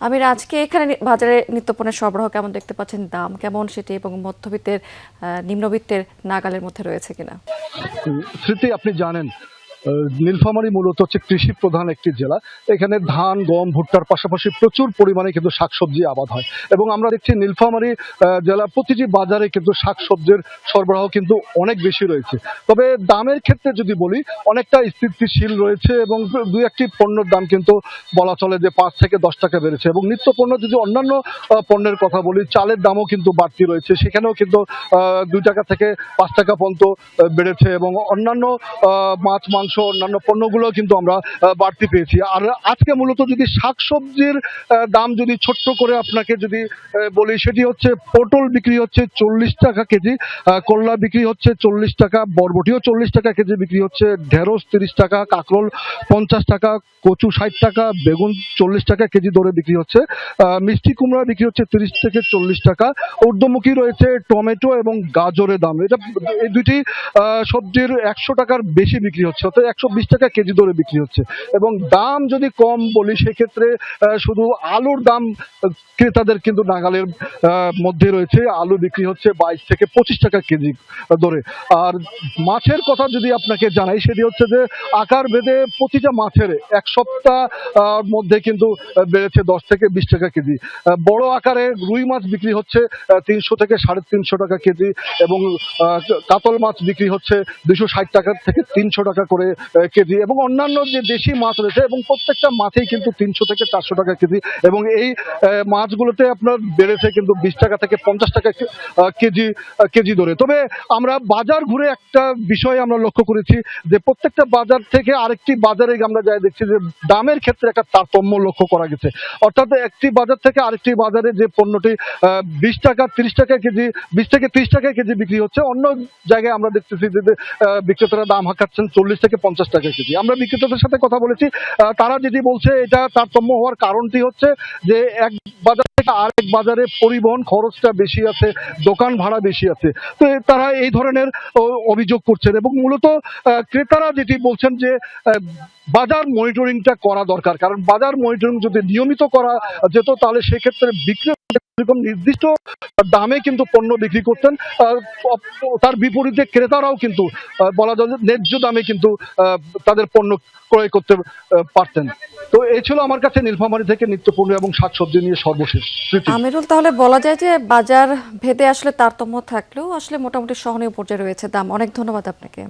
আমির, আজকে এখানে বাজারে নিত্যপণ্যের সরবরাহ কেমন দেখতে পাচ্ছেন, দাম কেমন সেটি এবং মধ্যবিত্তের নিম্নবিত্তের নাগালের মধ্যে রয়েছে কিনা? স্মৃতি, আপনি জানেন নীলফামারী মূলত হচ্ছে কৃষি প্রধান একটি জেলা। এখানে ধান, গম, ভুট্টার পাশাপাশি প্রচুর পরিমাণে কিন্তু শাকসবজি আবাদ হয় এবং আমরা দেখছি নীলফামারী জেলার প্রতিটি বাজারে কিন্তু শাকসবজির সরবরাহ কিন্তু অনেক বেশি রয়েছে। তবে দামের ক্ষেত্রে যদি বলি, অনেকটা স্থিতিশীল রয়েছে এবং দুই একটি পণ্যের দাম কিন্তু বলা চলে যে 5 থেকে 10 টাকা বেড়েছে। এবং নিত্য পণ্য যদি অন্যান্য পণ্যের কথা বলি, চালের দামও কিন্তু বাড়তি রয়েছে, সেখানেও কিন্তু 2 টাকা থেকে 5 টাকা পর্যন্ত বেড়েছে এবং অন্যান্য মাছ, মাংস, অন্যান্য পণ্যগুলো কিন্তু আমরা বাড়তি পেয়েছি। আর আজকে মূলত যদি শাকসবজির দাম যদি ছোট্ট করে আপনাকে যদি বলি, সেটি হচ্ছে পটল বিক্রি হচ্ছে 40 টাকা কেজি, করলা বিক্রি হচ্ছে 40 টাকা, বরবটিও 40 টাকা কেজি বিক্রি হচ্ছে, ঢেঁড়স 30 টাকা, কাঁকরোল 50 টাকা, কচু 60 টাকা, বেগুন 40 টাকা কেজি দরে বিক্রি হচ্ছে, মিষ্টি কুমড়া বিক্রি হচ্ছে 30 থেকে 40 টাকা। ঊর্ধ্বমুখী রয়েছে টমেটো এবং গাজরের দাম, এটা এই দুইটি সবজির 100 টাকার বেশি বিক্রি হচ্ছে, অর্থাৎ 120 টাকা কেজি দরে বিক্রি হচ্ছে। এবং দাম যদি কম বলি, সেক্ষেত্রে শুধু আলুর দাম ক্রেতাদের কিন্তু নাগালের মধ্যে রয়েছে। আলু বিক্রি হচ্ছে 22 থেকে 25 টাকা কেজি দরে। আর মাছের কথা যদি আপনাকে জানাই, সেটি হচ্ছে যে আকার ভেদে প্রতিটা মাছের এক সপ্তাহ মধ্যে কিন্তু বেড়েছে 10 থেকে 20 টাকা কেজি। বড় আকারে রুই মাছ বিক্রি হচ্ছে 300 থেকে 350 টাকা কেজি এবং কাতল মাছ বিক্রি হচ্ছে 260 টাকা থেকে 300 টাকা করে কেজি। এবং অন্যান্য যে দেশি মাছ রয়েছে, এবং প্রত্যেকটা মাছেই কিন্তু 300 থেকে 400 টাকা কেজি। এবং এই মাছগুলোতে আপনার বেড়েছে কিন্তু 20 টাকা থেকে 50 টাকা কেজি ধরে। তবে আমরা বাজার ঘুরে একটা বিষয় আমরা লক্ষ্য করেছি যে প্রত্যেকটা বাজার থেকে আরেকটি বাজারে আমরা যাই দেখছি যে দামের ক্ষেত্রে একটা তারতম্য লক্ষ্য করা গেছে। অর্থাৎ একটি বাজার থেকে আরেকটি বাজারে যে পণ্যটি 20 টাকা 30 টাকা কেজি, 20 থেকে 30 টাকা কেজি বিক্রি হচ্ছে, অন্য জায়গায় আমরা দেখতেছি যে বিক্রেতারা দাম হাঁকাচ্ছেন 40 থেকে 50 টাকা কেজি। আমরা বিক্রেতাদের সাথে কথা বলেছি, তারা যেটি বলছে, এটা তারতম্য হওয়ার কারণটি হচ্ছে যে এক বাজার থেকে আরেক বাজারে পরিবহন খরচটা বেশি আছে, দোকান ভাড়া বেশি আছে। তো তারা এই ধরনের অভিযোগ করছেন এবং মূলত ক্রেতারা যেটি বলছেন যে বাজার মনিটরিংটা করা দরকার। কারণ বাজার মনিটরিং যদি নিয়মিত করা যেত, তাহলে সেক্ষেত্রে এরকম নির্দিষ্ট দামে কিন্তু পণ্য বিক্রি করতেন, তার বিপরীতে ক্রেতারাও কিন্তু বলা যায় ন্যায্য দামে কিন্তু তাদের পণ্য ক্রয় করতে পারতেন। তো এই ছিল আমার কাছে নীলফামারী থেকে নিত্যপণ্য এবং শাকসবজি নিয়ে সর্বশেষ। আমিরুল, তাহলে বলা যায় যে বাজার ভেদে আসলে তারতম্য থাকলেও আসলে মোটামুটি সহনীয় পর্যায়ে রয়েছে দাম। অনেক ধন্যবাদ আপনাকে।